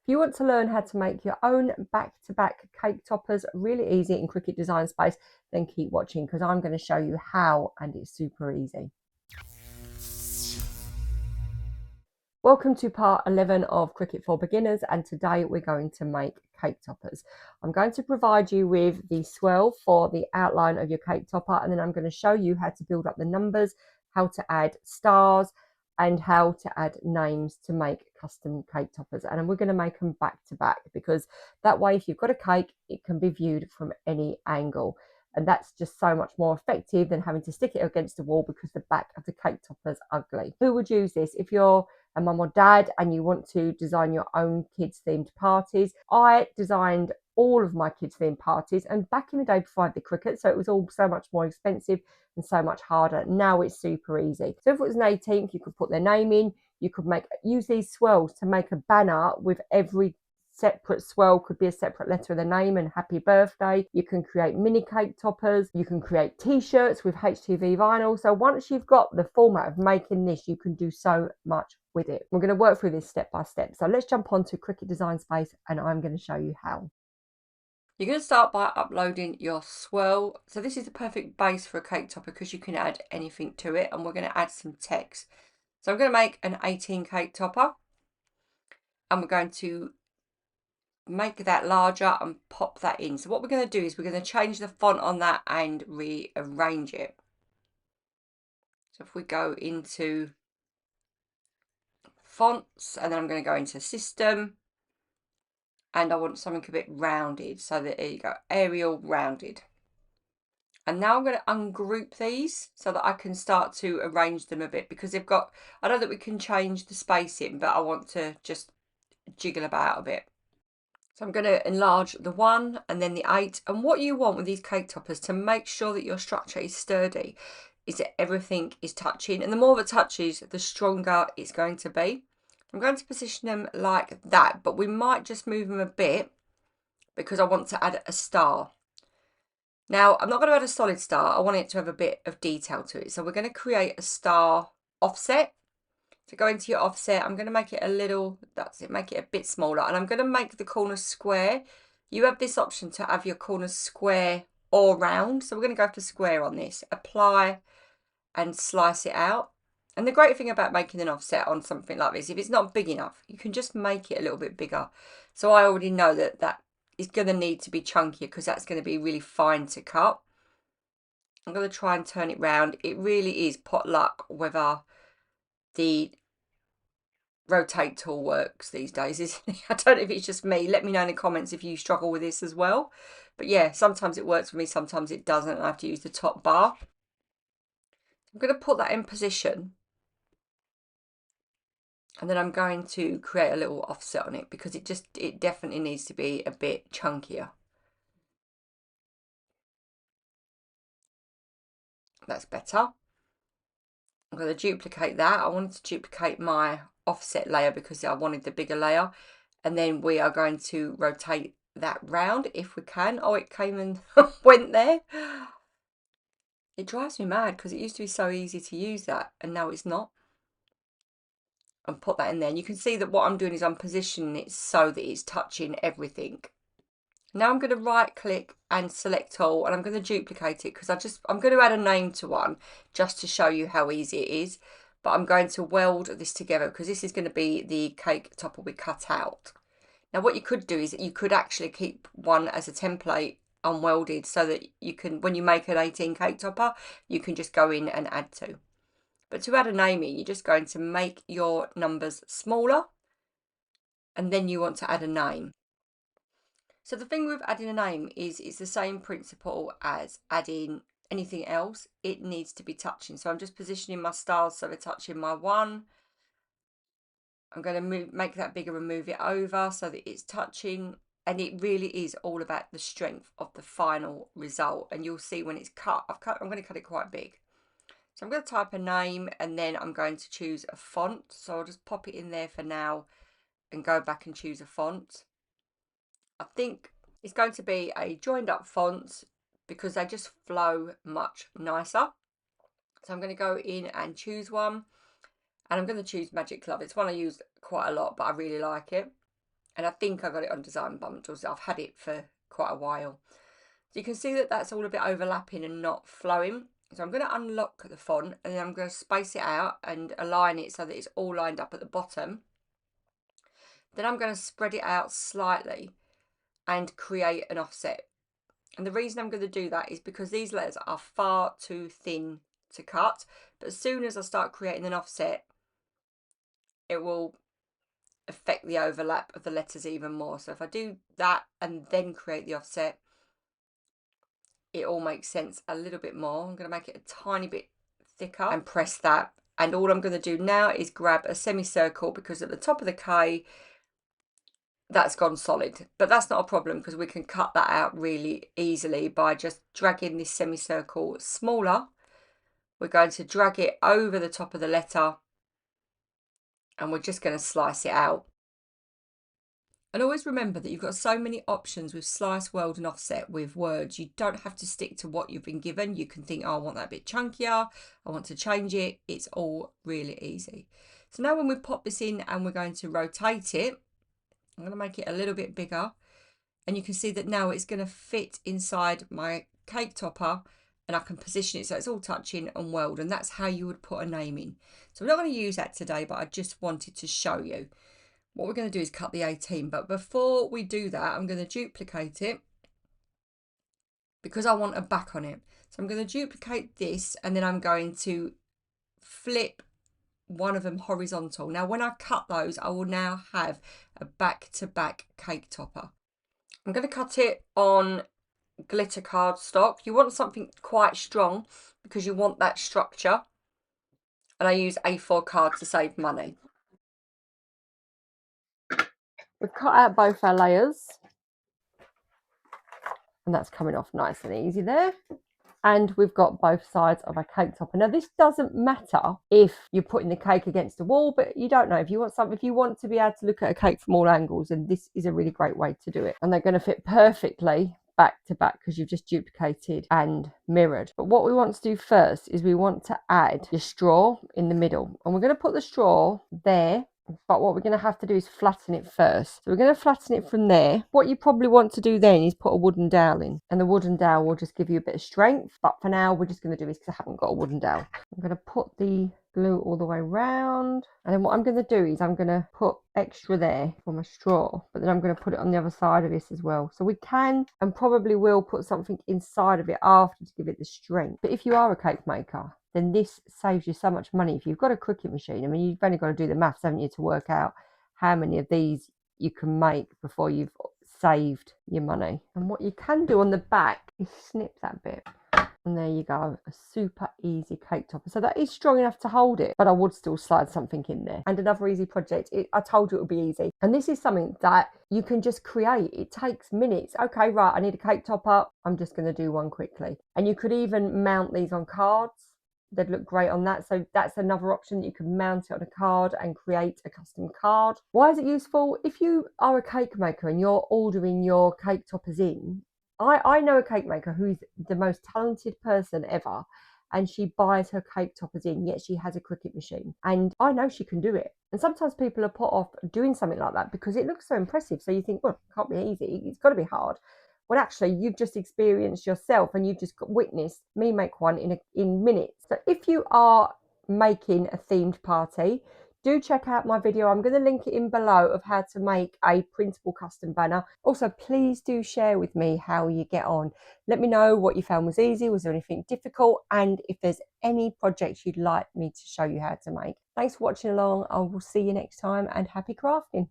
If you want to learn how to make your own back-to-back cake toppers really easy in Cricut Design Space, then keep watching because I'm going to show you how, and it's super easy. Welcome to part 11 of Cricut for Beginners, and today we're going to make cake toppers. I'm going to provide you with the swirl for the outline of your cake topper, and then I'm going to show you how to build up the numbers, how to add stars, and how to add names to make custom cake toppers. And we're going to make them back to back because that way, if you've got a cake, it can be viewed from any angle. And that's just so much more effective than having to stick it against the wall because the back of the cake topper is ugly. Who would use this? If you're a mum or dad and you want to design your own kids themed parties. I designed all of my kids themed parties, and back in the day before I had the Cricut, so it was all so much more expensive and so much harder. Now it's super easy. So if it was an 18th, you could put their name in. You could use these swirls to make a banner with every separate swirl could be a separate letter of the name and happy birthday. You can create mini cake toppers. You can create t-shirts with HTV vinyl. So once you've got the format of making this, you can do so much with it. We're going to work through this step by step. So let's jump on to Cricut Design Space and I'm going to show you how. You're going to start by uploading your swirl. So this is the perfect base for a cake topper because you can add anything to it, and we're going to add some text. So I'm going to make an 18 cake topper, and we're going to make that larger and pop that in. So what we're going to do is we're going to change the font on that and rearrange it. So if we go into fonts, and then I'm going to go into system, and I want something a bit rounded, so that there you go, Arial rounded. And now I'm going to ungroup these so that I can start to arrange them a bit, because they've got, I know that we can change the spacing, but I want to just jiggle about a bit. So I'm going to enlarge the 1 and then the 8. And what you want with these cake toppers to make sure that your structure is sturdy is that everything is touching. And the more that touches, the stronger it's going to be. I'm going to position them like that, but we might just move them a bit because I want to add a star. Now, I'm not going to add a solid star. I want it to have a bit of detail to it. So we're going to create a star offset. To go into your offset, I'm going to make it a little, that's it, make it a bit smaller, and I'm going to make the corner square. You have this option to have your corners square or round, so we're going to go for square on this. Apply and slice it out. And the great thing about making an offset on something like this, if it's not big enough, you can just make it a little bit bigger. So I already know that that is going to need to be chunkier because that's going to be really fine to cut. I'm going to try and turn it round. It really is pot luck whether the rotate tool works these days, isn't it? I don't know if it's just me. Let me know in the comments if you struggle with this as well. But yeah, sometimes it works for me, sometimes it doesn't. I have to use the top bar. I'm going to put that in position, and then I'm going to create a little offset on it because it definitely needs to be a bit chunkier. That's better. I'm going to duplicate that. I wanted to duplicate my offset layer because I wanted the bigger layer, and then we are going to rotate that round if we can. Oh, it came and went there. It drives me mad because it used to be so easy to use that, and now it's not. And put that in there, and you can see that what I'm doing is I'm positioning it so that it's touching everything. Now I'm going to right click and select all, and I'm going to duplicate it because I'm going to add a name to one just to show you how easy it is. But I'm going to weld this together because this is going to be the cake topper we cut out. Now what you could do is that you could actually keep one as a template unwelded so that you can, when you make an 18 cake topper, you can just go in and add to. But to add a name in, you're just going to make your numbers smaller, and then you want to add a name. So the thing with adding a name is it's the same principle as adding anything else. It needs to be touching. So I'm just positioning my stars so they're touching my 1. I'm going to make that bigger and move it over so that it's touching. And it really is all about the strength of the final result. And you'll see when it's cut, I'm going to cut it quite big. So I'm going to type a name, and then I'm going to choose a font. So I'll just pop it in there for now and go back and choose a font. I think it's going to be a joined up font because they just flow much nicer. So I'm going to go in and choose one, and I'm going to choose Magic Club. It's one I use quite a lot, but I really like it. And I think I got it on Design Bundles. I've had it for quite a while. So you can see that that's all a bit overlapping and not flowing. So I'm going to unlock the font and then I'm going to space it out and align it so that it's all lined up at the bottom. Then I'm going to spread it out slightly and create an offset. And the reason I'm going to do that is because these letters are far too thin to cut. But as soon as I start creating an offset, it will affect the overlap of the letters even more. So if I do that and then create the offset, it all makes sense a little bit more. I'm going to make it a tiny bit thicker and press that. And all I'm going to do now is grab a semicircle, because at the top of the K, that's gone solid. But that's not a problem because we can cut that out really easily by just dragging this semicircle smaller. We're going to drag it over the top of the letter and we're just going to slice it out. And always remember that you've got so many options with slice, weld and offset with words. You don't have to stick to what you've been given. You can think, oh, I want that a bit chunkier, I want to change it. It's all really easy. So now when we pop this in and we're going to rotate it, I'm going to make it a little bit bigger. And you can see that now it's going to fit inside my cake topper and I can position it so it's all touching and weld. And that's how you would put a name in. So we're not going to use that today, but I just wanted to show you. What we're going to do is cut the 18, but before we do that, I'm going to duplicate it because I want a back on it. So I'm going to duplicate this and then I'm going to flip one of them horizontal. Now, when I cut those, I will now have a back-to-back cake topper. I'm going to cut it on glitter cardstock. You want something quite strong because you want that structure. And I use A4 card to save money. We've cut out both our layers and that's coming off nice and easy there. And we've got both sides of a cake topper. Now this doesn't matter if you're putting the cake against the wall, but you don't know if you want something, if you want to be able to look at a cake from all angles, then this is a really great way to do it. And they're going to fit perfectly back to back because you've just duplicated and mirrored. But what we want to do first is we want to add your straw in the middle, and we're going to put the straw there. But what we're going to have to do is flatten it first. So we're going to flatten it from there. What you probably want to do then is put a wooden dowel in. And the wooden dowel will just give you a bit of strength. But for now, we're just going to do this because I haven't got a wooden dowel. I'm going to put the glue all the way around. And then what I'm going to do is I'm going to put extra there for my straw. But then I'm going to put it on the other side of this as well. So we can and probably will put something inside of it after to give it the strength. But if you are a cake maker, then this saves you so much money. If you've got a Cricut machine, I mean, you've only got to do the maths, haven't you, to work out how many of these you can make before you've saved your money. And what you can do on the back is snip that bit. And there you go, a super easy cake topper. So that is strong enough to hold it, but I would still slide something in there. And another easy project, I told you it would be easy. And this is something that you can just create. It takes minutes. Okay, right, I need a cake topper. I'm just going to do one quickly. And you could even mount these on cards. They'd look great on that. So that's another option, that you can mount it on a card and create a custom card. Why is it useful? If you are a cake maker and you're ordering your cake toppers in, I know a cake maker who is the most talented person ever, and she buys her cake toppers in, yet she has a Cricut machine. And I know she can do it. And sometimes people are put off doing something like that because it looks so impressive. So you think, well, it can't be easy. It's got to be hard. Well, actually, you've just experienced yourself and you've just witnessed me make one in minutes. So if you are making a themed party, do check out my video. I'm going to link it in below of how to make a printable custom banner. Also, please do share with me how you get on. Let me know what you found was easy. Was there anything difficult? And if there's any projects you'd like me to show you how to make. Thanks for watching along. I will see you next time, and happy crafting.